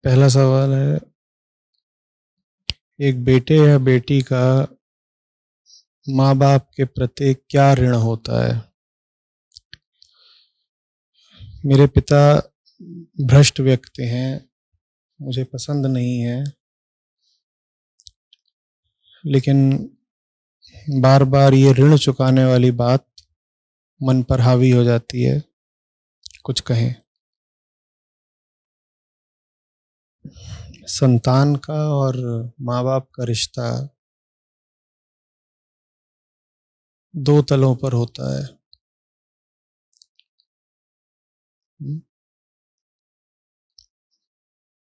पहला सवाल है, एक बेटे या बेटी का माँ बाप के प्रति क्या ऋण होता है। मेरे पिता भ्रष्ट व्यक्ति हैं, मुझे पसंद नहीं है, लेकिन बार बार ये ऋण चुकाने वाली बात मन पर हावी हो जाती है। कुछ कहें। संतान का और माँ बाप का रिश्ता दो तलों पर होता है।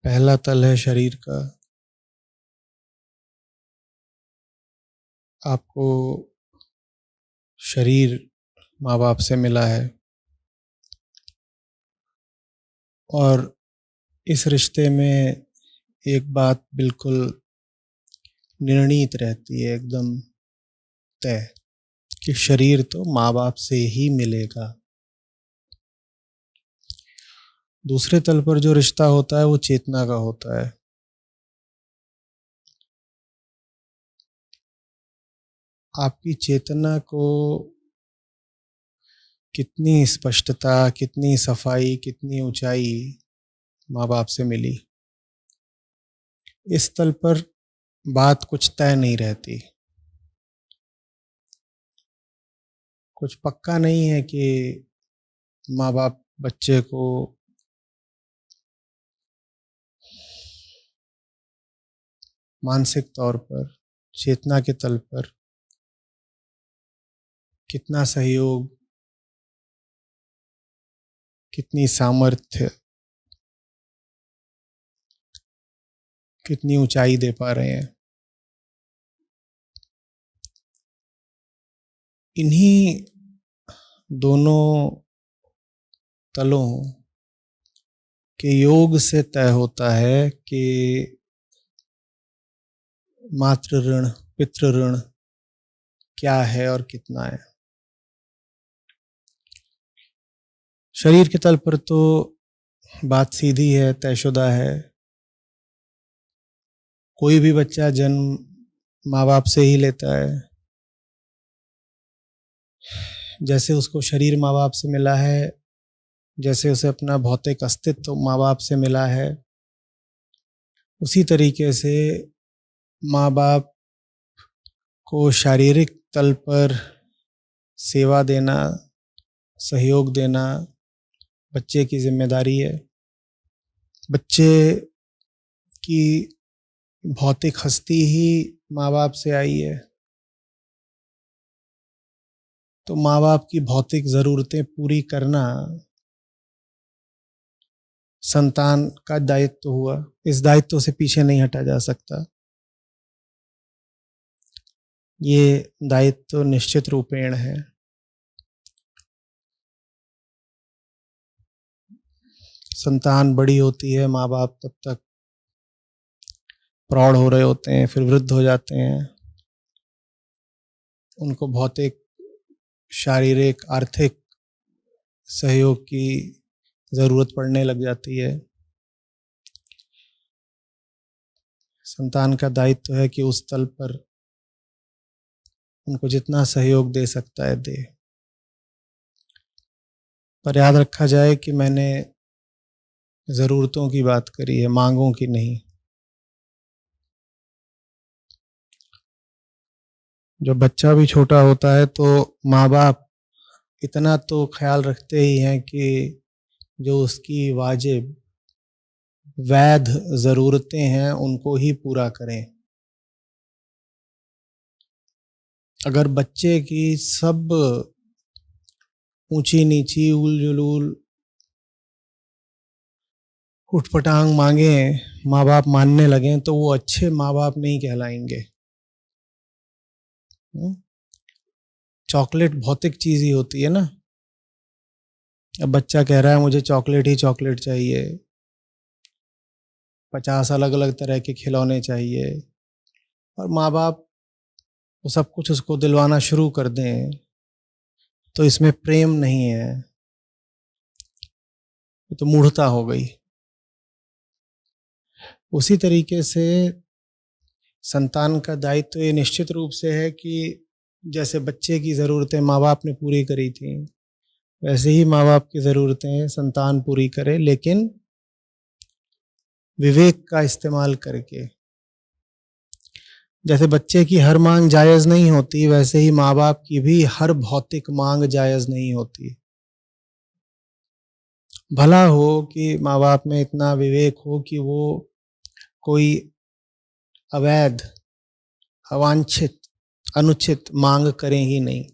पहला तल है शरीर का। आपको शरीर माँ बाप से मिला है और इस रिश्ते में एक बात बिल्कुल निर्णीत रहती है, एकदम तय, कि शरीर तो माँ बाप से ही मिलेगा। दूसरे तल पर जो रिश्ता होता है वो चेतना का होता है। आपकी चेतना को कितनी स्पष्टता, कितनी सफाई, कितनी ऊंचाई माँ बाप से मिली, इस तल पर बात कुछ तय नहीं रहती। कुछ पक्का नहीं है कि माँ बाप बच्चे को मानसिक तौर पर, चेतना के तल पर कितना सहयोग, कितनी सामर्थ्य, कितनी ऊंचाई दे पा रहे हैं। इन्हीं दोनों तलों के योग से तय होता है कि मातृ ऋण, पितृ ऋण क्या है और कितना है। शरीर के तल पर तो बात सीधी है, तयशुदा है। कोई भी बच्चा जन्म माँ बाप से ही लेता है। जैसे उसको शरीर माँ बाप से मिला है, जैसे उसे अपना भौतिक अस्तित्व माँ बाप से मिला है, उसी तरीके से माँ बाप को शारीरिक तल पर सेवा देना, सहयोग देना बच्चे की जिम्मेदारी है। बच्चे की भौतिक हस्ती ही माँ बाप से आई है, तो माँ बाप की भौतिक जरूरतें पूरी करना संतान का दायित्व हुआ। इस दायित्व से पीछे नहीं हटा जा सकता। ये दायित्व निश्चित रूपेण है। संतान बड़ी होती है, माँ बाप तब तक प्रौढ़ हो रहे होते हैं, फिर वृद्ध हो जाते हैं। उनको भौतिक, शारीरिक, आर्थिक सहयोग की जरूरत पड़ने लग जाती है। संतान का दायित्व है कि उस तल पर उनको जितना सहयोग दे सकता है दे। पर याद रखा जाए कि मैंने जरूरतों की बात करी है, मांगों की नहीं। जब बच्चा भी छोटा होता है तो माँ बाप इतना तो ख्याल रखते ही हैं कि जो उसकी वाजिब वैध जरूरतें हैं उनको ही पूरा करें। अगर बच्चे की सब ऊंची नीची, उल जुलूल, उठपटांग मांगे माँ बाप मानने लगे तो वो अच्छे माँ बाप नहीं कहलाएंगे। चॉकलेट भौतिक चीज ही होती है ना। अब बच्चा कह रहा है मुझे चॉकलेट ही चॉकलेट चाहिए, 50 अलग अलग तरह के खिलौने चाहिए, और माँ बाप वो सब कुछ उसको दिलवाना शुरू कर दें तो इसमें प्रेम नहीं है, ये तो मूढ़ता हो गई। उसी तरीके से संतान का दायित्व ये निश्चित रूप से है कि जैसे बच्चे की ज़रूरतें माँ बाप ने पूरी करी थी, वैसे ही माँ बाप की ज़रूरतें संतान पूरी करे, लेकिन विवेक का इस्तेमाल करके। जैसे बच्चे की हर मांग जायज़ नहीं होती, वैसे ही माँ बाप की भी हर भौतिक मांग जायज़ नहीं होती। भला हो कि माँ बाप में इतना विवेक हो कि वो कोई अवैध, अवांछित, अनुचित मांग करें ही नहीं।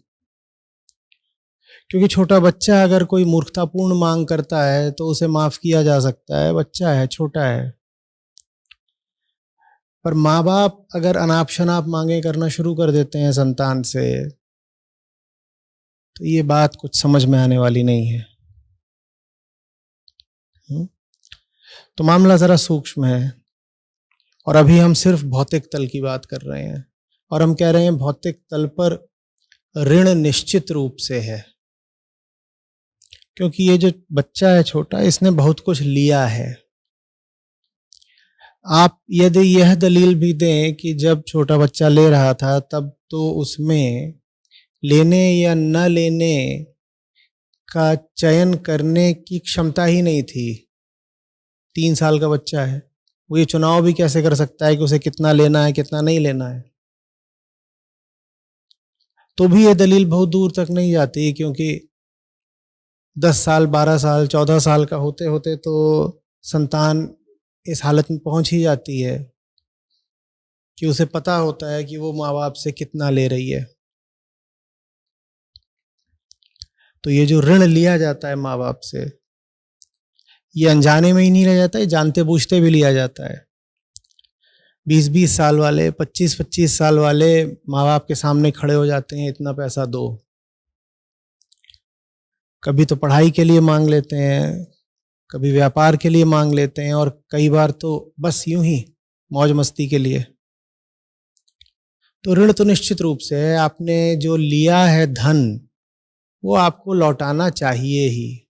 क्योंकि छोटा बच्चा अगर कोई मूर्खतापूर्ण मांग करता है तो उसे माफ किया जा सकता है, बच्चा है, छोटा है। पर माँ बाप अगर अनाप शनाप मांगे करना शुरू कर देते हैं संतान से, तो ये बात कुछ समझ में आने वाली नहीं है। तो मामला जरा सूक्ष्म है, और अभी हम सिर्फ भौतिक तल की बात कर रहे हैं, और हम कह रहे हैं भौतिक तल पर ऋण निश्चित रूप से है, क्योंकि ये जो बच्चा है छोटा, इसने बहुत कुछ लिया है। आप यदि यह दलील भी दें कि जब छोटा बच्चा ले रहा था तब तो उसमें लेने या न लेने का चयन करने की क्षमता ही नहीं थी। 3 साल का बच्चा है, वो ये चुनाव भी कैसे कर सकता है कि उसे कितना लेना है, कितना नहीं लेना है। तो भी ये दलील बहुत दूर तक नहीं जाती, क्योंकि 10 साल, 12 साल, 14 साल का होते होते तो संतान इस हालत में पहुंच ही जाती है कि उसे पता होता है कि वो माँ बाप से कितना ले रही है। तो ये जो ऋण लिया जाता है माँ बाप से, ये अनजाने में ही नहीं रह जाता है, जानते बूझते भी लिया जाता है। 20-20 साल वाले, 25-25 साल वाले माँ बाप के सामने खड़े हो जाते हैं, इतना पैसा दो। कभी तो पढ़ाई के लिए मांग लेते हैं, कभी व्यापार के लिए मांग लेते हैं, और कई बार तो बस यूं ही मौज मस्ती के लिए। तो ऋण तो निश्चित रूप से है। आपने जो लिया है धन, वो आपको लौटाना चाहिए ही।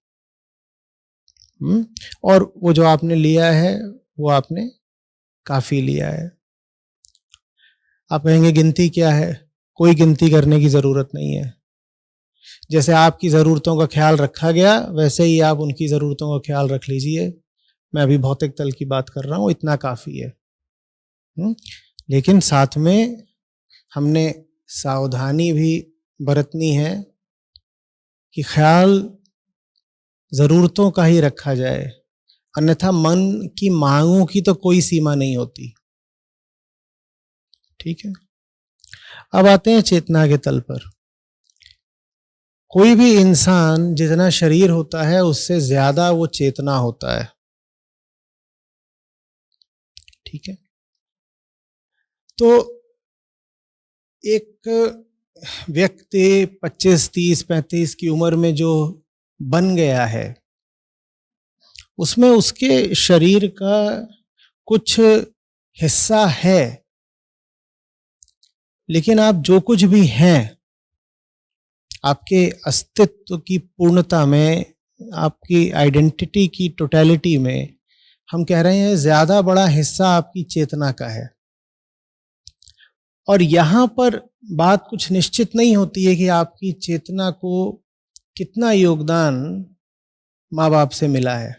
और वो जो आपने लिया है वो आपने काफी लिया है। आप कहेंगे गिनती क्या है? कोई गिनती करने की जरूरत नहीं है। जैसे आपकी जरूरतों का ख्याल रखा गया, वैसे ही आप उनकी जरूरतों का ख्याल रख लीजिए। मैं अभी भौतिक तल की बात कर रहा हूं, इतना काफी है। लेकिन साथ में हमने सावधानी भी बरतनी है कि ख्याल जरूरतों का ही रखा जाए, अन्यथा मन की मांगों की तो कोई सीमा नहीं होती। ठीक है, अब आते हैं चेतना के तल पर। कोई भी इंसान जितना शरीर होता है उससे ज्यादा वो चेतना होता है। ठीक है, तो एक व्यक्ति 25, 30, 35 की उम्र में जो बन गया है, उसमें उसके शरीर का कुछ हिस्सा है, लेकिन आप जो कुछ भी हैं, आपके अस्तित्व की पूर्णता में, आपकी आइडेंटिटी की टोटलिटी में, हम कह रहे हैं ज्यादा बड़ा हिस्सा आपकी चेतना का है। और यहां पर बात कुछ निश्चित नहीं होती है कि आपकी चेतना को कितना योगदान माँ बाप से मिला है।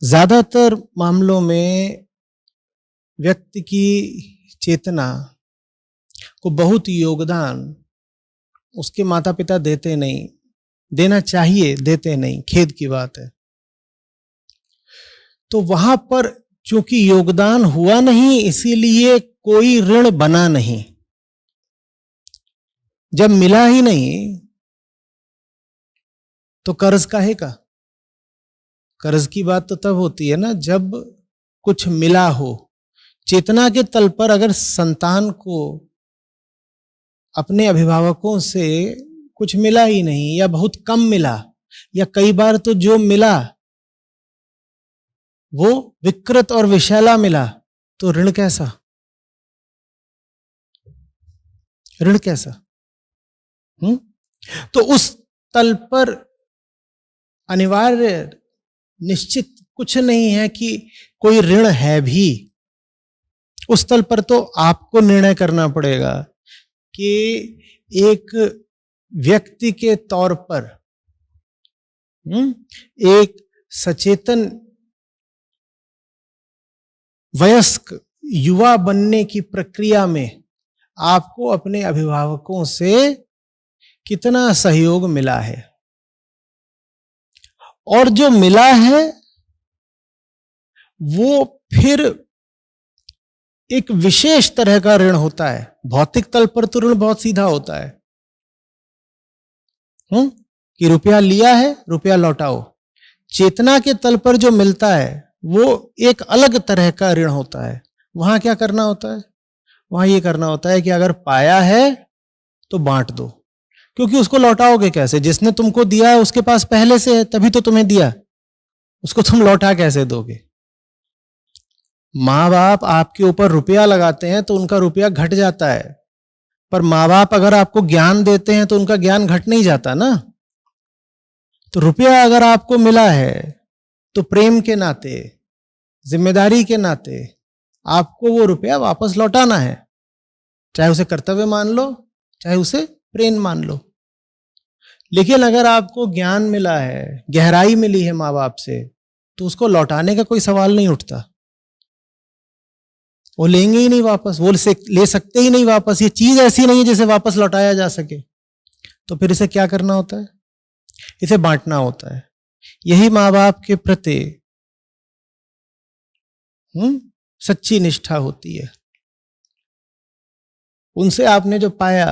ज्यादातर मामलों में व्यक्ति की चेतना को बहुत योगदान उसके माता पिता देते नहीं, देना चाहिए, देते नहीं, खेद की बात है। तो वहां पर चूंकि योगदान हुआ नहीं, इसीलिए कोई ऋण बना नहीं। जब मिला ही नहीं तो कर्ज काहे का? कर्ज की बात तो तब होती है ना जब कुछ मिला हो। चेतना के तल पर अगर संतान को अपने अभिभावकों से कुछ मिला ही नहीं, या बहुत कम मिला, या कई बार तो जो मिला वो विकृत और विषैला मिला, तो ऋण कैसा? ऋण कैसा? तो उस तल पर अनिवार्य निश्चित कुछ नहीं है कि कोई ऋण है भी। उस तल पर तो आपको निर्णय करना पड़ेगा कि एक व्यक्ति के तौर पर एक सचेतन वयस्क युवा बनने की प्रक्रिया में आपको अपने अभिभावकों से कितना सहयोग मिला है, और जो मिला है वो फिर एक विशेष तरह का ऋण होता है। भौतिक तल पर तो ऋण बहुत सीधा होता है, कि रुपया लिया है, रुपया लौटाओ। चेतना के तल पर जो मिलता है वो एक अलग तरह का ऋण होता है। वहां क्या करना होता है? वहां ये करना होता है कि अगर पाया है तो बांट दो, क्योंकि उसको लौटाओगे कैसे? जिसने तुमको दिया है उसके पास पहले से है, तभी तो तुम्हें दिया। उसको तुम लौटा कैसे दोगे? माँ बाप आपके ऊपर रुपया लगाते हैं तो उनका रुपया घट जाता है, पर माँ बाप अगर आपको ज्ञान देते हैं तो उनका ज्ञान घट नहीं जाता ना। तो रुपया अगर आपको मिला है तो प्रेम के नाते, जिम्मेदारी के नाते आपको वो रुपया वापस लौटाना है, चाहे उसे कर्तव्य मान लो, चाहे उसे प्रेम मान लो। लेकिन अगर आपको ज्ञान मिला है, गहराई मिली है माँ बाप से, तो उसको लौटाने का कोई सवाल नहीं उठता। वो लेंगे ही नहीं वापस, वो ले सकते ही नहीं वापस। ये चीज ऐसी नहीं है जिसे वापस लौटाया जा सके। तो फिर इसे क्या करना होता है? इसे बांटना होता है। यही माँ बाप के प्रति सच्ची निष्ठा होती है। उनसे आपने जो पाया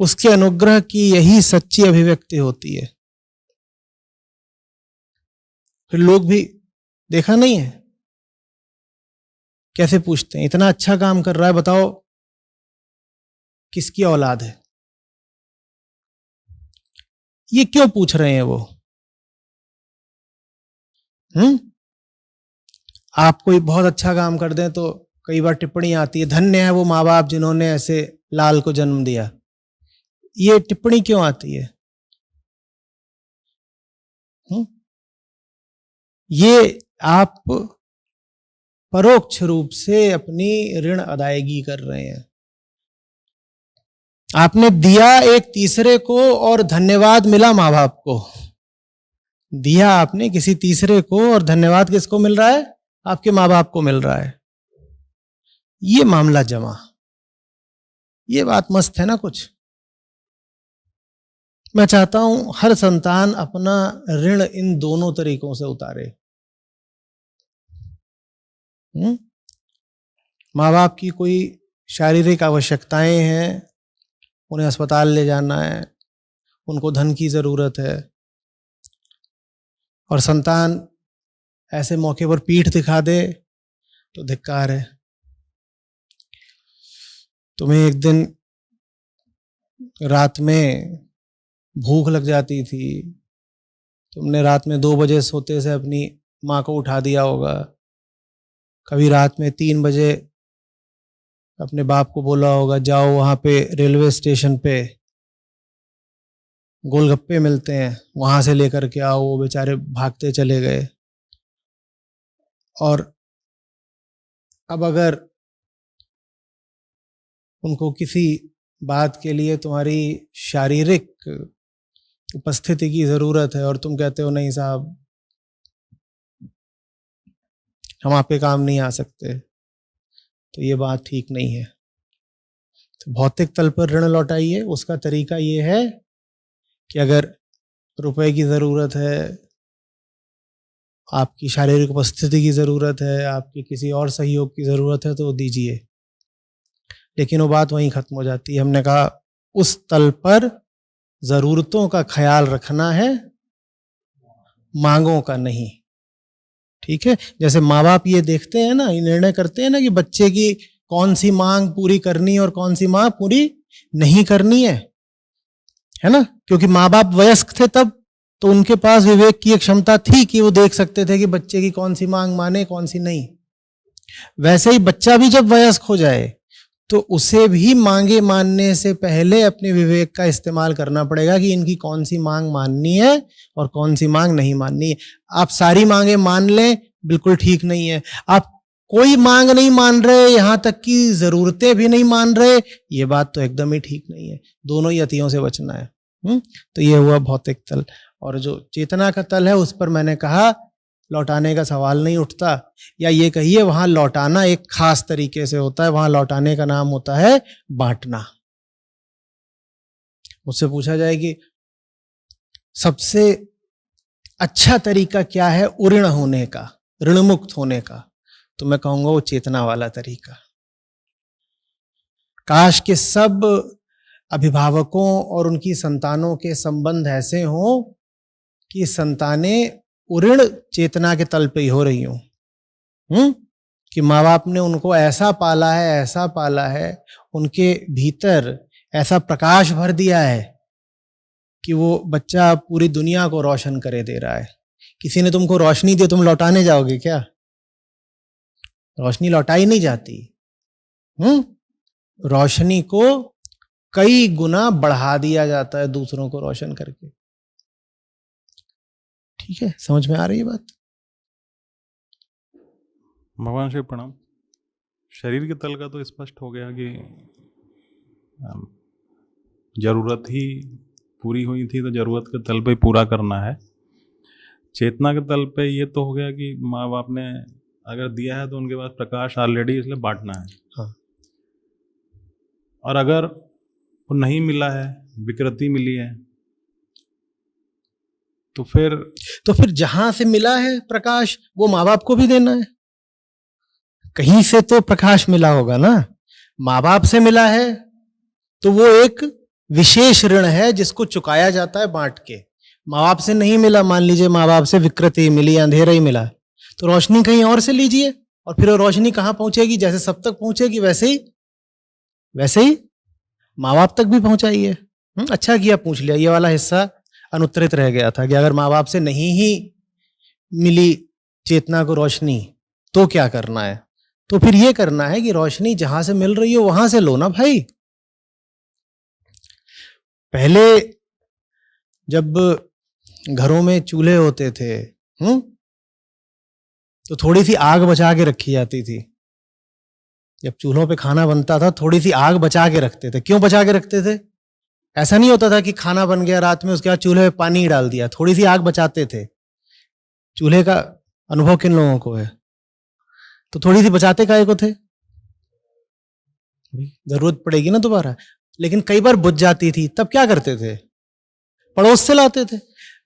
उसके अनुग्रह की यही सच्ची अभिव्यक्ति होती है। फिर लोग भी देखा नहीं है कैसे पूछते हैं, इतना अच्छा काम कर रहा है, बताओ किसकी औलाद है? ये क्यों पूछ रहे हैं वो? आप कोई बहुत अच्छा काम कर दें तो कई बार टिप्पणी आती है, धन्य है वो माँ बाप जिन्होंने ऐसे लाल को जन्म दिया। ये टिप्पणी क्यों आती है? ये आप परोक्ष रूप से अपनी ऋण अदायगी कर रहे हैं। आपने दिया एक तीसरे को और धन्यवाद मिला माँ बाप को। दिया आपने किसी तीसरे को और धन्यवाद किसको मिल रहा है? आपके माँ बाप को मिल रहा है। ये मामला जमा। ये बात मस्त है ना कुछ? मैं चाहता हूं हर संतान अपना ऋण इन दोनों तरीकों से उतारे। माँ बाप की कोई शारीरिक आवश्यकताएं हैं, उन्हें अस्पताल ले जाना है, उनको धन की जरूरत है, और संतान ऐसे मौके पर पीठ दिखा दे तो धिक्कार है। तुम्हें एक दिन रात में भूख लग जाती थी, तुमने रात में 2 बजे सोते से अपनी माँ को उठा दिया होगा। कभी रात में 3 बजे अपने बाप को बोला होगा, जाओ वहां पे रेलवे स्टेशन पे गोलगप्पे मिलते हैं, वहां से लेकर के आओ। वो बेचारे भागते चले गए। और अब अगर उनको किसी बात के लिए तुम्हारी शारीरिक उपस्थिति की जरूरत है और तुम कहते हो नहीं साहब हम आपके काम नहीं आ सकते, तो ये बात ठीक नहीं है। तो भौतिक तल पर ऋण लौटाइए। उसका तरीका ये है कि अगर रुपए की जरूरत है, आपकी शारीरिक उपस्थिति की जरूरत है, आपकी किसी और सहयोग की जरूरत है, तो दीजिए। लेकिन वो बात वहीं खत्म हो जाती है। हमने कहा उस तल पर जरूरतों का ख्याल रखना है, मांगों का नहीं। ठीक है? जैसे माँ बाप ये देखते हैं ना, ये निर्णय करते हैं ना कि बच्चे की कौन सी मांग पूरी करनी है और कौन सी मांग पूरी नहीं करनी है ना? क्योंकि माँ बाप वयस्क थे तब, तो उनके पास विवेक की एक क्षमता थी कि वो देख सकते थे कि बच्चे की कौन सी मांग माने, कौन सी नहीं। वैसे ही बच्चा भी जब वयस्क हो जाए तो उसे भी मांगे मानने से पहले अपने विवेक का इस्तेमाल करना पड़ेगा कि इनकी कौन सी मांग माननी है और कौन सी मांग नहीं माननी है। आप सारी मांगे मान लें, बिल्कुल ठीक नहीं है। आप कोई मांग नहीं मान रहे, यहां तक कि जरूरतें भी नहीं मान रहे, ये बात तो एकदम ही ठीक नहीं है। दोनों ही अतियों से बचना है। तो ये हुआ भौतिक तल। और जो चेतना का तल है, उस पर मैंने कहा लौटाने का सवाल नहीं उठता, या ये कहिए वहां लौटाना एक खास तरीके से होता है। वहां लौटाने का नाम होता है बांटना। मुझसे पूछा जाए कि सबसे अच्छा तरीका क्या है उऋण होने का, ऋण मुक्त होने का, तो मैं कहूंगा वो चेतना वाला तरीका। काश के सब अभिभावकों और उनकी संतानों के संबंध ऐसे हों कि संतानें उऋण चेतना के तल पे ही हो रही हूं। कि माँ बाप ने उनको ऐसा पाला है, ऐसा पाला है, उनके भीतर ऐसा प्रकाश भर दिया है कि वो बच्चा पूरी दुनिया को रोशन करे दे रहा है। किसी ने तुमको रोशनी दी, तुम लौटाने जाओगे क्या? रोशनी लौटाई नहीं जाती। रोशनी को कई गुना बढ़ा दिया जाता है दूसरों को रोशन करके। ठीक है, समझ में आ रही है बात? भगवान श्री प्रणाम। शरीर के तल का तो स्पष्ट हो गया कि जरूरत ही पूरी हुई थी तो जरूरत के तल पे पूरा करना है। चेतना के तल पे ये तो हो गया कि माँ बाप ने अगर दिया है तो उनके पास प्रकाश ऑलरेडी, इसलिए बांटना है। हाँ। और अगर वो नहीं मिला है, विकृति मिली है, तो फिर जहां से मिला है प्रकाश, वो माँ बाप को भी देना है। कहीं से तो प्रकाश मिला होगा ना। माँ बाप से मिला है तो वो एक विशेष ऋण है जिसको चुकाया जाता है बांट के। माँ बाप से नहीं मिला, मान लीजिए माँ बाप से विकृति मिली, अंधेरा ही मिला, तो रोशनी कहीं और से लीजिए, और फिर वो रोशनी कहां पहुंचेगी? जैसे सब तक पहुंचेगी वैसे ही माँ बाप तक भी पहुंचाइए। अच्छा किया पूछ लिया, ये वाला हिस्सा अनुत्तरित रह गया था कि अगर माँ बाप से नहीं ही मिली चेतना को रोशनी तो क्या करना है? तो फिर ये करना है कि रोशनी जहां से मिल रही हो वहां से लो ना भाई। पहले जब घरों में चूल्हे होते थे, तो थोड़ी सी आग बचा के रखी जाती थी। जब चूल्हों पे खाना बनता था थोड़ी सी आग बचा के रखते थे। क्यों बचा के रखते थे? ऐसा नहीं होता था कि खाना बन गया रात में, उसके बाद चूल्हे पे पानी डाल दिया। थोड़ी सी आग बचाते थे। चूल्हे का अनुभव किन लोगों को है? तो थोड़ी सी बचाते काहे को थे? जरूरत पड़ेगी ना दोबारा। लेकिन कई बार बुझ जाती थी, तब क्या करते थे? पड़ोस से लाते थे।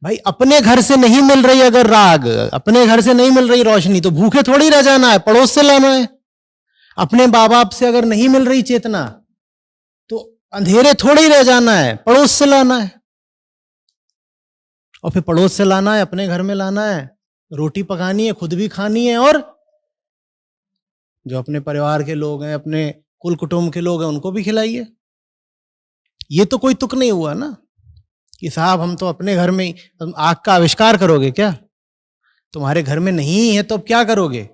भाई अपने घर से नहीं मिल रही अगर राग, अपने घर से नहीं मिल रही रोशनी, तो भूखे थोड़ी रह जाना है, पड़ोस से लाना है। अपने माँ बाप से अगर नहीं मिल रही चेतना, तो अंधेरे थोड़े ही रह जाना है, पड़ोस से लाना है। और फिर पड़ोस से लाना है, अपने घर में लाना है, रोटी पकानी है, खुद भी खानी है, और जो अपने परिवार के लोग हैं, अपने कुल कुटुंब के लोग हैं, उनको भी खिलाइए। ये तो कोई तुक नहीं हुआ ना कि साहब हम तो अपने घर में ही। तुम आग का आविष्कार करोगे क्या? तुम्हारे घर में नहीं है तो अब क्या करोगे?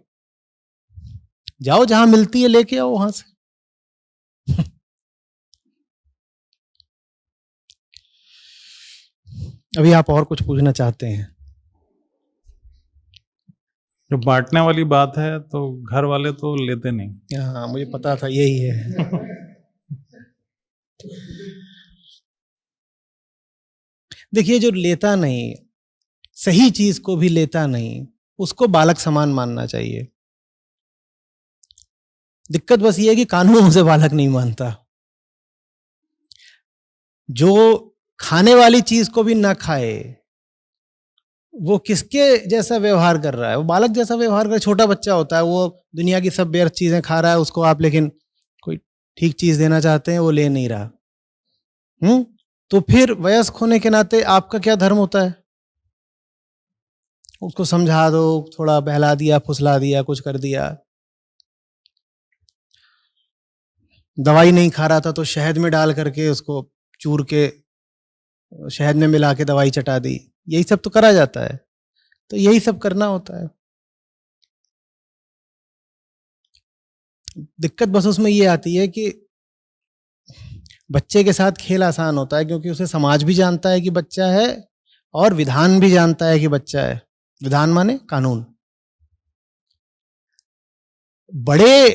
जाओ जहां मिलती है लेके आओ वहां से। अभी आप और कुछ पूछना चाहते हैं? जो बांटने वाली बात है तो घर वाले तो लेते नहीं। हाँ, मुझे पता था यही है। देखिए, जो लेता नहीं, सही चीज को भी लेता नहीं, उसको बालक समान मानना चाहिए। दिक्कत बस ये है कि कानून उसे बालक नहीं मानता। जो खाने वाली चीज को भी ना खाए, वो किसके जैसा व्यवहार कर रहा है? वो बालक जैसा व्यवहार कर। छोटा बच्चा होता है, वो दुनिया की सब व्यर्थ चीजें खा रहा है, उसको आप लेकिन कोई ठीक चीज देना चाहते हैं, वो ले नहीं रहा। तो फिर वयस्क होने के नाते आपका क्या धर्म होता है? उसको समझा दो, थोड़ा बहला दिया, फुसला दिया, कुछ कर दिया। दवाई नहीं खा रहा था तो शहद में डाल करके उसको चूर के शहद में मिला के दवाई चटा दी। यही सब तो करा जाता है। तो यही सब करना होता है। दिक्कत बस उसमें ये आती है कि बच्चे के साथ खेल आसान होता है क्योंकि उसे समाज भी जानता है कि बच्चा है और विधान भी जानता है कि बच्चा है। विधान माने कानून। बड़े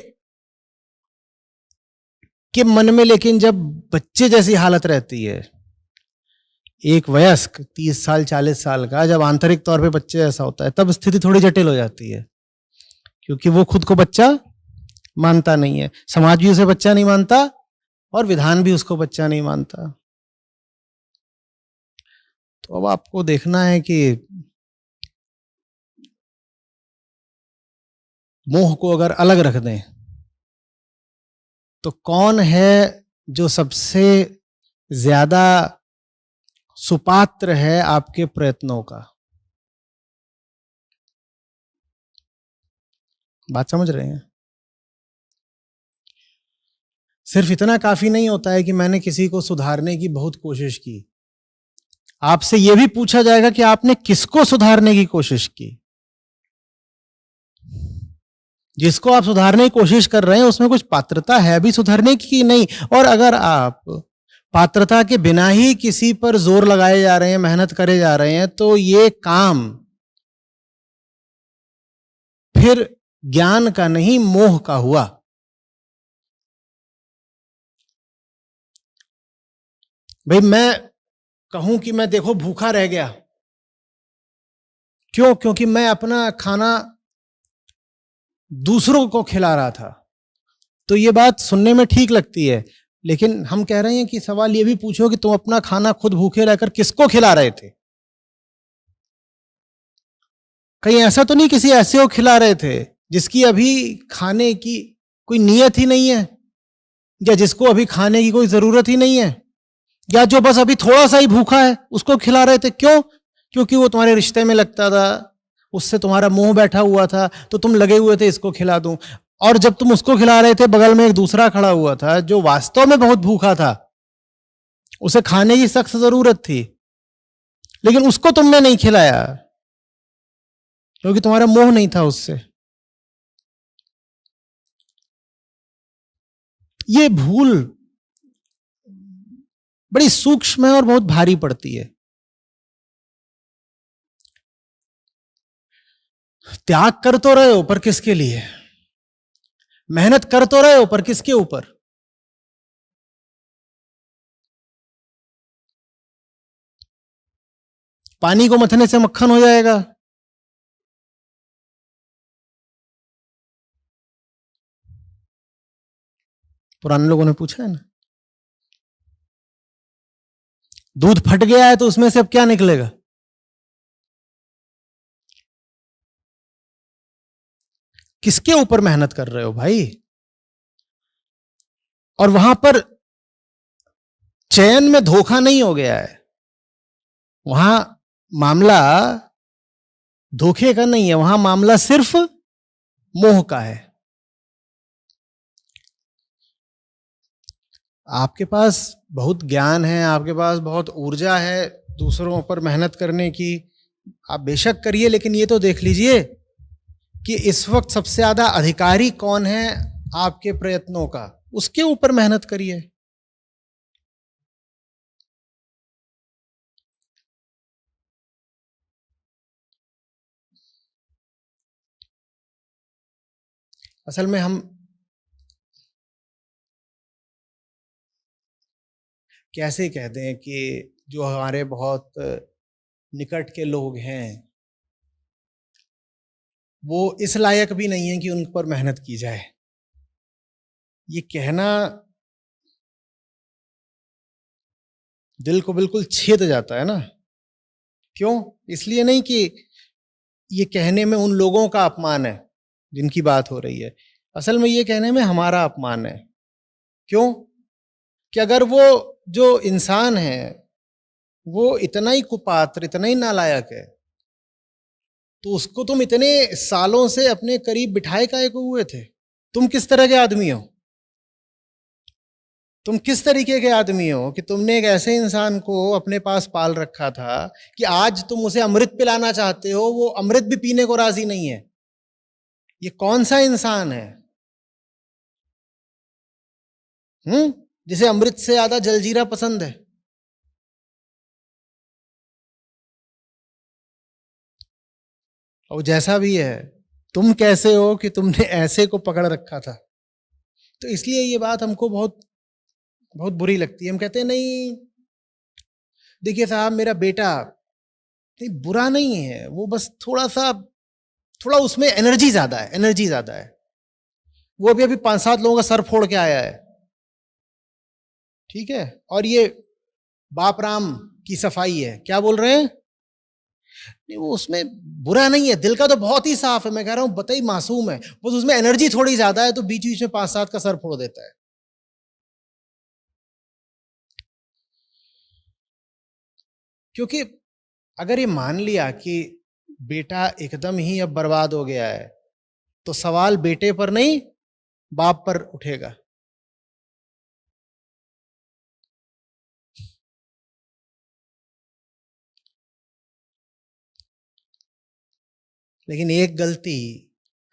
के मन में लेकिन जब बच्चे जैसी हालत रहती है, एक वयस्क 30 साल 40 साल का जब आंतरिक तौर पे बच्चे ऐसा होता है, तब स्थिति थोड़ी जटिल हो जाती है, क्योंकि वो खुद को बच्चा मानता नहीं है, समाज भी उसे बच्चा नहीं मानता और विधान भी उसको बच्चा नहीं मानता। तो अब आपको देखना है कि मोह को अगर अलग रख दें तो कौन है जो सबसे ज्यादा सुपात्र है आपके प्रयत्नों का। बात समझ रहे हैं? सिर्फ इतना काफी नहीं होता है कि मैंने किसी को सुधारने की बहुत कोशिश की। आपसे यह भी पूछा जाएगा कि आपने किसको सुधारने की कोशिश की। जिसको आप सुधारने की कोशिश कर रहे हैं उसमें कुछ पात्रता है भी सुधरने की नहीं। और अगर आप पात्रता के बिना ही किसी पर जोर लगाए जा रहे हैं, मेहनत करे जा रहे हैं, तो ये काम फिर ज्ञान का नहीं मोह का हुआ। भाई मैं कहूं कि मैं देखो भूखा रह गया, क्यों? क्योंकि मैं अपना खाना दूसरों को खिला रहा था। तो ये बात सुनने में ठीक लगती है, लेकिन हम कह रहे हैं कि सवाल ये भी पूछो कि तुम अपना खाना खुद भूखे रहकर किसको खिला रहे थे? कहीं ऐसा तो नहीं किसी ऐसे को खिला रहे थे जिसकी अभी खाने की कोई नियत ही नहीं है, या जिसको अभी खाने की कोई जरूरत ही नहीं है, या जो बस अभी थोड़ा सा ही भूखा है उसको खिला रहे थे? क्यों? क्योंकि वो तुम्हारे रिश्ते में लगता था, उससे तुम्हारा मोह बैठा हुआ था, तो तुम लगे हुए थे इसको खिला दूं। और जब तुम उसको खिला रहे थे, बगल में एक दूसरा खड़ा हुआ था जो वास्तव में बहुत भूखा था, उसे खाने की सख्त जरूरत थी, लेकिन उसको तुमने नहीं खिलाया क्योंकि तुम्हारा मोह नहीं था उससे। ये भूल बड़ी सूक्ष्म है और बहुत भारी पड़ती है। त्याग कर तो रहे हो, पर किसके लिए? मेहनत कर तो रहे हो, पर किसके ऊपर? पानी को मथने से मक्खन हो जाएगा? पुराने लोगों ने पूछा है ना। दूध फट गया है तो उसमें से अब क्या निकलेगा? किसके ऊपर मेहनत कर रहे हो भाई? और वहां पर चयन में धोखा नहीं हो गया है, वहां मामला धोखे का नहीं है, वहां मामला सिर्फ मोह का है। आपके पास बहुत ज्ञान है, आपके पास बहुत ऊर्जा है दूसरों पर मेहनत करने की, आप बेशक करिए, लेकिन ये तो देख लीजिए कि इस वक्त सबसे ज्यादा अधिकारी कौन है आपके प्रयत्नों का, उसके ऊपर मेहनत करिए। असल में हम कैसे कहते हैं कि जो हमारे बहुत निकट के लोग हैं वो इस लायक भी नहीं है कि उन पर मेहनत की जाए। ये कहना दिल को बिल्कुल छेद जाता है ना। क्यों? इसलिए नहीं कि ये कहने में उन लोगों का अपमान है जिनकी बात हो रही है, असल में ये कहने में हमारा अपमान है। क्यों? कि अगर वो जो इंसान है वो इतना ही कुपात्र, इतना ही नालायक है, तो उसको तुम इतने सालों से अपने करीब बिठाए काहे को हुए थे? तुम किस तरह के आदमी हो? तुम किस तरीके के आदमी हो कि तुमने एक ऐसे इंसान को अपने पास पाल रखा था कि आज तुम उसे अमृत पिलाना चाहते हो, वो अमृत भी पीने को राजी नहीं है? ये कौन सा इंसान है? जिसे अमृत से ज्यादा जलजीरा पसंद है। और जैसा भी है, तुम कैसे हो कि तुमने ऐसे को पकड़ रखा था। तो इसलिए ये बात हमको बहुत बहुत बुरी लगती है। हम कहते हैं नहीं देखिए साहब, मेरा बेटा नहीं बुरा नहीं है, वो बस थोड़ा उसमें एनर्जी ज्यादा है, एनर्जी ज्यादा है। वो अभी 5-7 लोगों का सर फोड़ के आया है, ठीक है, और ये बाप राम की सफाई है। क्या बोल रहे हैं? नहीं वो उसमें बुरा नहीं है, दिल का तो बहुत ही साफ है। मैं कह रहा हूं बताइए, मासूम है, बस उसमें एनर्जी थोड़ी ज्यादा है, तो बीच बीच में 5-7 का सर फोड़ देता है। क्योंकि अगर ये मान लिया कि बेटा एकदम ही अब बर्बाद हो गया है, तो सवाल बेटे पर नहीं बाप पर उठेगा। लेकिन एक गलती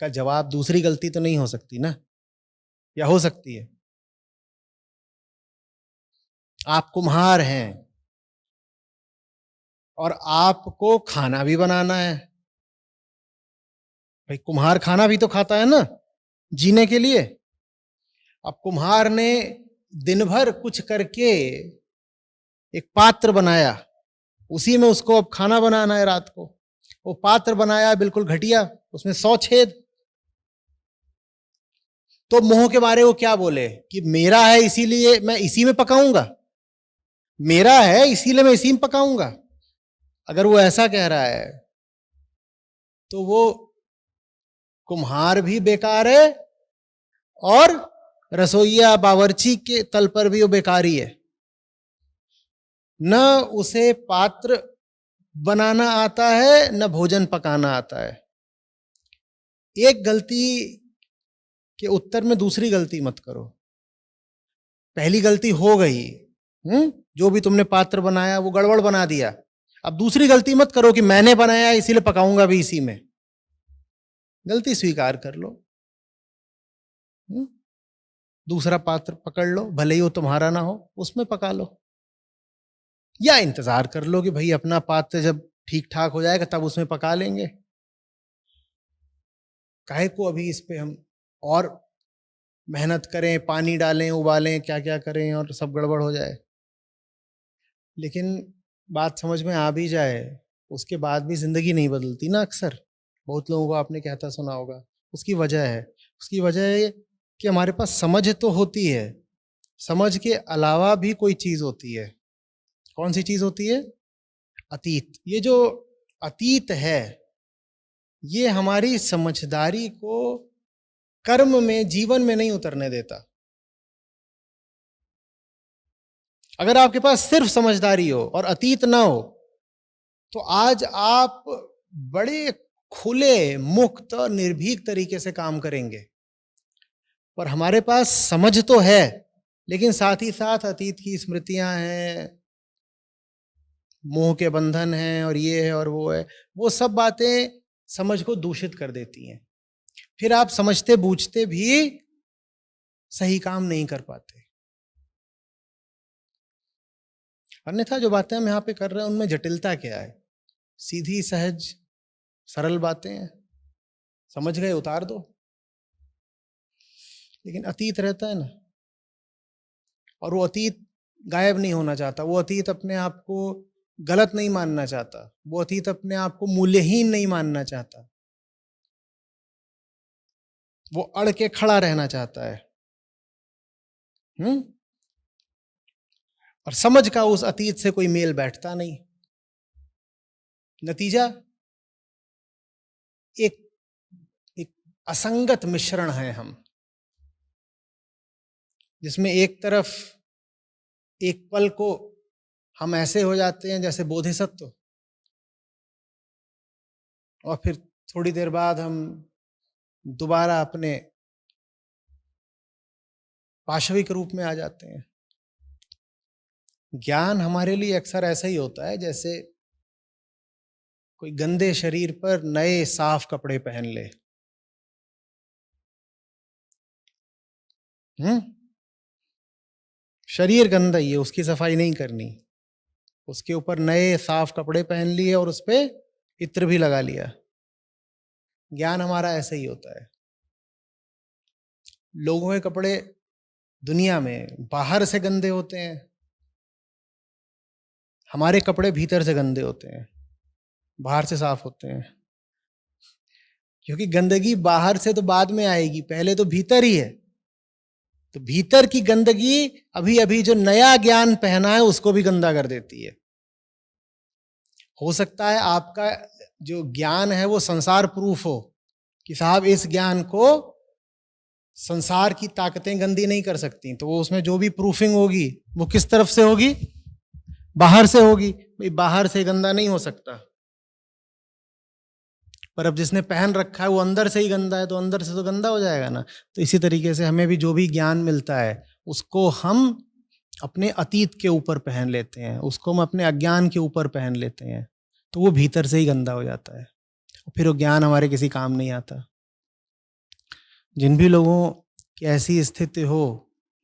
का जवाब दूसरी गलती तो नहीं हो सकती ना, या हो सकती है? आप कुम्हार हैं और आपको खाना भी बनाना है। भाई कुम्हार खाना भी तो खाता है ना जीने के लिए। अब कुम्हार ने दिन भर कुछ करके एक पात्र बनाया, उसी में उसको अब खाना बनाना है रात को। वो पात्र बनाया बिल्कुल घटिया, उसमें 100 छेद। तो मोह के मारे वो क्या बोले कि मेरा है इसीलिए मैं इसी में पकाऊंगा, मेरा है इसीलिए मैं इसी में पकाऊंगा। अगर वो ऐसा कह रहा है तो वो कुम्हार भी बेकार है और रसोईया बावर्ची के तल पर भी वो बेकारी है। न उसे पात्र बनाना आता है, न भोजन पकाना आता है। एक गलती के उत्तर में दूसरी गलती मत करो। पहली गलती हो गई, जो भी तुमने पात्र बनाया वो गड़बड़ बना दिया। अब दूसरी गलती मत करो कि मैंने बनाया इसीलिए पकाऊंगा भी इसी में। गलती स्वीकार कर लो, दूसरा पात्र पकड़ लो, भले ही वो तुम्हारा ना हो, उसमें पका लो। या इंतजार कर लो कि भाई अपना पात्र जब ठीक ठाक हो जाएगा तब उसमें पका लेंगे। काहे को अभी इस पे हम और मेहनत करें, पानी डालें, उबालें, क्या क्या करें और सब गड़बड़ हो जाए। लेकिन बात समझ में आ भी जाए उसके बाद भी जिंदगी नहीं बदलती ना। अक्सर बहुत लोगों को आपने कहता सुना होगा। उसकी वजह है, उसकी वजह है कि हमारे पास समझ तो होती है, समझ के अलावा भी कोई चीज होती है। कौन सी चीज होती है? अतीत। ये जो अतीत है ये हमारी समझदारी को कर्म में, जीवन में नहीं उतरने देता। अगर आपके पास सिर्फ समझदारी हो और अतीत ना हो तो आज आप बड़े खुले, मुक्त और निर्भीक तरीके से काम करेंगे। पर हमारे पास समझ तो है, लेकिन साथ ही साथ अतीत की स्मृतियां हैं, मोह के बंधन हैं, और ये है और वो है। वो सब बातें समझ को दूषित कर देती हैं। फिर आप समझते बूझते भी सही काम नहीं कर पाते। अन्यथा जो बातें हम यहां पे कर रहे हैं उनमें जटिलता क्या है? सीधी सहज सरल बातें हैं, समझ गए उतार दो। लेकिन अतीत रहता है ना, और वो अतीत गायब नहीं होना चाहता। वो अतीत अपने आप को गलत नहीं मानना चाहता। वो अतीत अपने आप को मूल्यहीन नहीं मानना चाहता। वो अड़ के खड़ा रहना चाहता है। और समझ का उस अतीत से कोई मेल बैठता नहीं। नतीजा एक एक असंगत मिश्रण है हम, जिसमें एक तरफ एक पल को हम ऐसे हो जाते हैं जैसे बोधिसत्व, और फिर थोड़ी देर बाद हम दोबारा अपने पाशविक रूप में आ जाते हैं। ज्ञान हमारे लिए अक्सर ऐसा ही होता है जैसे कोई गंदे शरीर पर नए साफ कपड़े पहन ले। शरीर गंदा ही है, उसकी सफाई नहीं करनी, उसके ऊपर नए साफ कपड़े पहन लिए और उस पर इत्र भी लगा लिया। ज्ञान हमारा ऐसा ही होता है। लोगों के कपड़े दुनिया में बाहर से गंदे होते हैं, हमारे कपड़े भीतर से गंदे होते हैं, बाहर से साफ होते हैं। क्योंकि गंदगी बाहर से तो बाद में आएगी, पहले तो भीतर ही है। तो भीतर की गंदगी अभी अभी जो नया ज्ञान पहना है उसको भी गंदा कर देती है। हो सकता है आपका जो ज्ञान है वो संसार प्रूफ हो, कि साहब इस ज्ञान को संसार की ताकतें गंदी नहीं कर सकती, तो वो उसमें जो भी प्रूफिंग होगी वो किस तरफ से होगी? बाहर से होगी। भाई बाहर से गंदा नहीं हो सकता, पर अब जिसने पहन रखा है वो अंदर से ही गंदा है, तो अंदर से तो गंदा हो जाएगा ना। तो इसी तरीके से हमें भी जो भी ज्ञान मिलता है उसको हम अपने अतीत के ऊपर पहन लेते हैं, उसको हम अपने अज्ञान के ऊपर पहन लेते हैं, तो वो भीतर से ही गंदा हो जाता है, फिर वो ज्ञान हमारे किसी काम नहीं आता। जिन भी लोगों की ऐसी स्थिति हो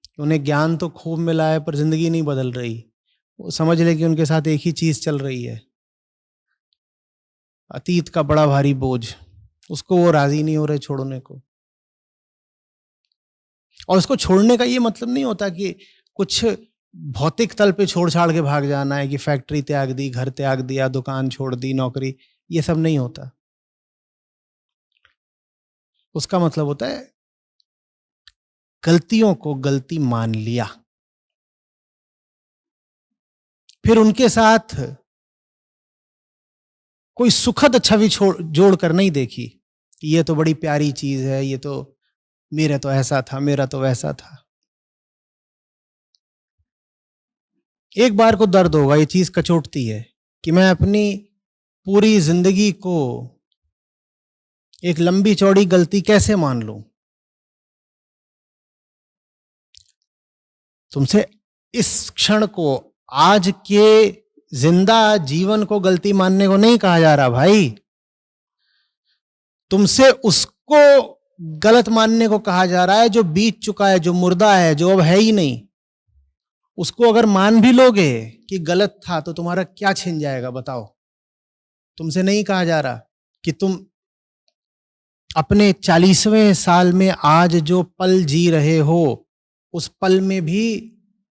कि उन्हें ज्ञान तो खूब मिला है पर जिंदगी नहीं बदल रही, वो समझ ले कि उनके साथ एक ही चीज चल रही है, अतीत का बड़ा भारी बोझ, उसको वो राजी नहीं हो रहे छोड़ने को। और उसको छोड़ने का ये मतलब नहीं होता कि कुछ भौतिक तल पे छोड़ छाड़ के भाग जाना है, कि फैक्ट्री त्याग दी, घर त्याग दिया, दुकान छोड़ दी, नौकरी, ये सब नहीं होता। उसका मतलब होता है गलतियों को गलती मान लिया, फिर उनके साथ कोई सुखद छवि जोड़ कर नहीं देखी कि ये तो बड़ी प्यारी चीज है, ये तो मेरा तो ऐसा था, मेरा तो वैसा था। एक बार को दर्द होगा, ये चीज कचोटती है कि मैं अपनी पूरी जिंदगी को एक लंबी चौड़ी गलती कैसे मान लूं। तुमसे इस क्षण को, आज के जिंदा जीवन को गलती मानने को नहीं कहा जा रहा भाई, तुमसे उसको गलत मानने को कहा जा रहा है जो बीत चुका है, जो मुर्दा है, जो अब है ही नहीं। उसको अगर मान भी लोगे कि गलत था तो तुम्हारा क्या छिन जाएगा बताओ। तुमसे नहीं कहा जा रहा कि तुम अपने 40वें साल में आज जो पल जी रहे हो उस पल में भी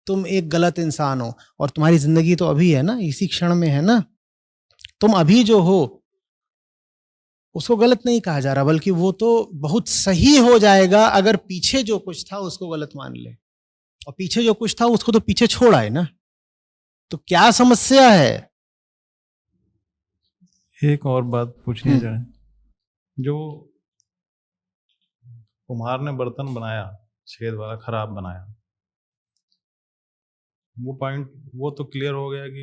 तुम एक गलत इंसान हो, और तुम्हारी जिंदगी तो अभी है ना, इसी क्षण में है ना। तुम अभी जो हो उसको गलत नहीं कहा जा रहा, बल्कि वो तो बहुत सही हो जाएगा अगर पीछे जो कुछ था उसको गलत मान ले, और पीछे जो कुछ था उसको तो पीछे छोड़ा है ना। तो क्या समस्या है? एक और बात पूछनी जाए, जो कुम्हार ने बर्तन बनाया, छेद वाला खराब बनाया, वो पॉइंट वो तो क्लियर हो गया कि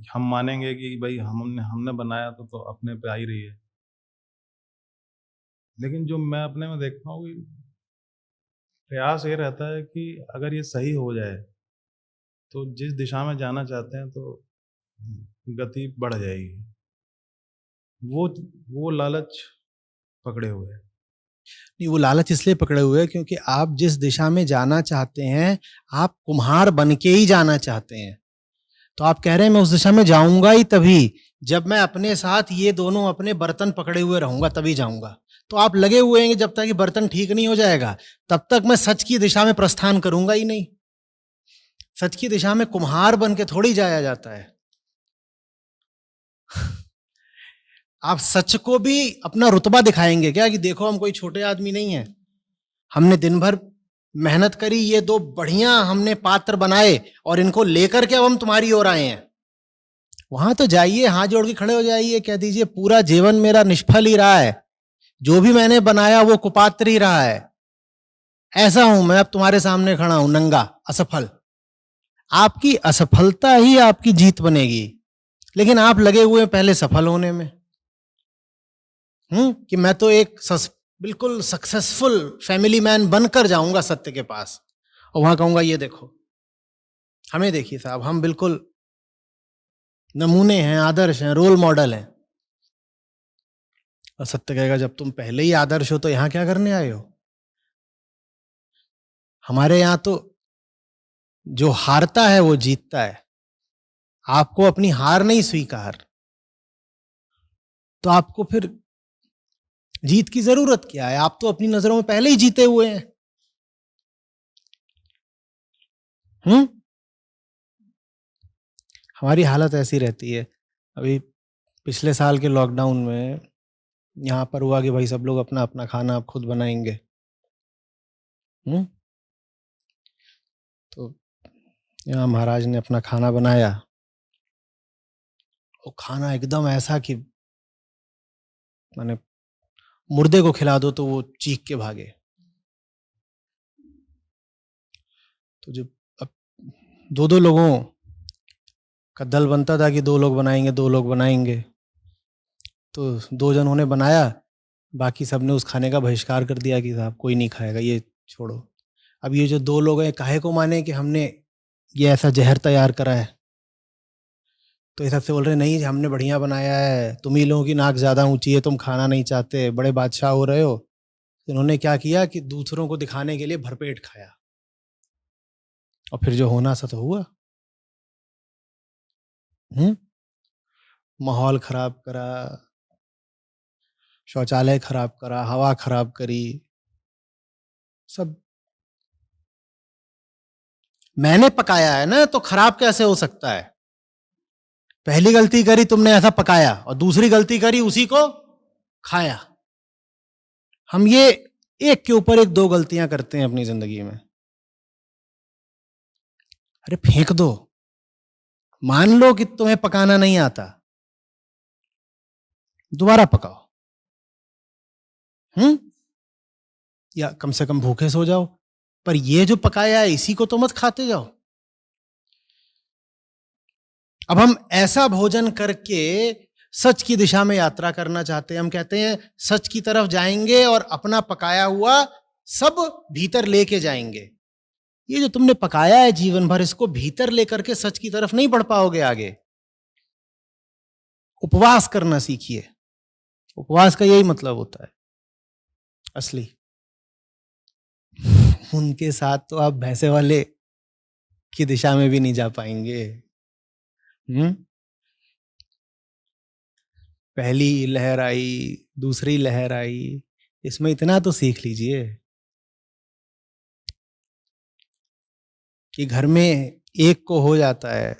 हम मानेंगे कि भाई हमने बनाया तो अपने पे आ ही रही है। लेकिन जो मैं अपने में देखता हूँ कि प्रयास ये रहता है कि अगर ये सही हो जाए तो जिस दिशा में जाना चाहते हैं तो गति बढ़ जाएगी। वो लालच पकड़े हुए है। नहीं, वो लालच इसलिए पकड़े हुए हैं क्योंकि आप जिस दिशा में जाना चाहते हैं आप कुम्हार बन के ही जाना चाहते हैं। तो आप कह रहे हैं मैं उस दिशा में जाऊंगा ही तभी जब मैं अपने साथ ये दोनों अपने बर्तन पकड़े हुए रहूंगा, तभी जाऊंगा। तो आप लगे हुए हैं जब तक कि बर्तन ठीक नहीं हो जाएगा तब तक मैं सच की दिशा में प्रस्थान करूंगा ही नहीं। सच की दिशा में कुम्हार बन के थोड़ी जाया जाता है। आप सच को भी अपना रुतबा दिखाएंगे क्या कि देखो हम कोई छोटे आदमी नहीं है, हमने दिन भर मेहनत करी, ये दो बढ़िया हमने पात्र बनाए और इनको लेकर के अब हम तुम्हारी ओर आए हैं। वहां तो जाइए, हाथ जोड़ के खड़े हो जाइए, कह दीजिए पूरा जीवन मेरा निष्फल ही रहा है, जो भी मैंने बनाया वो कुपात्र ही रहा है, ऐसा हूं मैं, अब तुम्हारे सामने खड़ा हूं नंगा असफल। आपकी असफलता ही आपकी जीत बनेगी, लेकिन आप लगे हुए हैं पहले सफल होने में। कि मैं तो एक बिल्कुल सक्सेसफुल फैमिली मैन बनकर जाऊंगा सत्य के पास, और वहां कहूंगा ये देखो हमें देखिए साहब, हम बिल्कुल नमूने हैं, आदर्श हैं, रोल मॉडल हैं। और सत्य कहेगा जब तुम पहले ही आदर्श हो तो यहां क्या करने आए हो? हमारे यहां तो जो हारता है वो जीतता है। आपको अपनी हार नहीं स्वीकार, तो आपको फिर जीत की जरूरत क्या है? आप तो अपनी नजरों में पहले ही जीते हुए हैं। हमारी हालत ऐसी रहती है। अभी पिछले साल के लॉकडाउन में यहाँ पर हुआ कि भाई सब लोग अपना अपना खाना आप खुद बनाएंगे। तो यहाँ महाराज ने अपना खाना बनाया, वो खाना एकदम ऐसा कि माने मुर्दे को खिला दो तो वो चीख के भागे। तो जब अब दो दो लोगों का दल बनता था कि 2 लोग बनाएंगे 2 लोग बनाएंगे, तो 2 जनों ने बनाया, बाकी सबने उस खाने का बहिष्कार कर दिया कि साहब कोई नहीं खाएगा, ये छोड़ो। अब ये जो 2 लोग हैं काहे को माने कि हमने ये ऐसा जहर तैयार करा है? तो ये सबसे बोल रहे नहीं हमने बढ़िया बनाया है, तुम ही लोगों की नाक ज्यादा ऊंची है, तुम खाना नहीं चाहते, बड़े बादशाह हो रहे हो। इन्होंने क्या किया कि दूसरों को दिखाने के लिए भरपेट खाया, और फिर जो होना सा तो हुआ। माहौल खराब करा, शौचालय खराब करा, हवा खराब करी, सब। मैंने पकाया है ना, तो खराब कैसे हो सकता है? पहली गलती करी तुमने ऐसा पकाया, और दूसरी गलती करी उसी को खाया। हम ये एक के ऊपर एक 2 गलतियां करते हैं अपनी जिंदगी में। अरे फेंक दो। मान लो कि तुम्हें पकाना नहीं आता, दोबारा पकाओ। या कम से कम भूखे सो जाओ, पर ये जो पकाया है इसी को तो मत खाते जाओ। अब हम ऐसा भोजन करके सच की दिशा में यात्रा करना चाहते हैं। हम कहते हैं सच की तरफ जाएंगे और अपना पकाया हुआ सब भीतर लेके जाएंगे। ये जो तुमने पकाया है जीवन भर, इसको भीतर लेकर के सच की तरफ नहीं बढ़ पाओगे आगे। उपवास करना सीखिए। उपवास का यही मतलब होता है असली। उनके साथ तो आप भैंसे वाले की दिशा में भी नहीं जा पाएंगे। पहली लहर आई, दूसरी लहर आई, इसमें इतना तो सीख लीजिए कि घर में एक को हो जाता है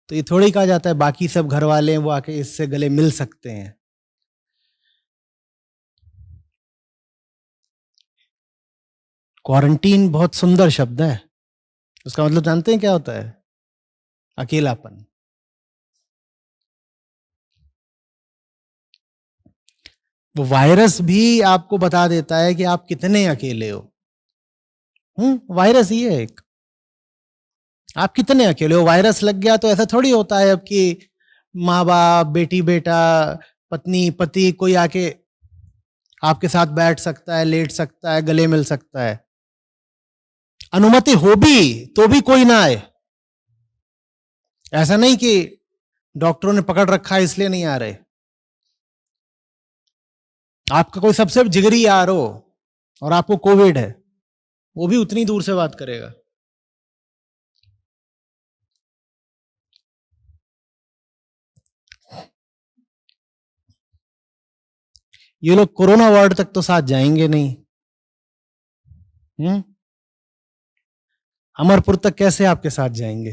तो ये थोड़ी कहा जाता है बाकी सब घर वाले हैं वो आके इससे गले मिल सकते हैं। क्वारंटीन बहुत सुंदर शब्द है। उसका मतलब जानते हैं क्या होता है? अकेलापन। वो वायरस भी आपको बता देता है कि आप कितने अकेले हो। वायरस ही है एक। आप कितने अकेले हो। वायरस लग गया तो ऐसा थोड़ी होता है अब कि माँ बाप, बेटी बेटा, पत्नी पति कोई आके आपके साथ बैठ सकता है, लेट सकता है, गले मिल सकता है। अनुमति हो भी तो भी कोई ना आए। ऐसा नहीं कि डॉक्टरों ने पकड़ रखा है इसलिए नहीं आ रहे। आपका कोई सबसे जिगरी यार हो और आपको कोविड है, वो भी उतनी दूर से बात करेगा। ये लोग कोरोना वार्ड तक तो साथ जाएंगे नहीं। अमरपुर तक कैसे आपके साथ जाएंगे?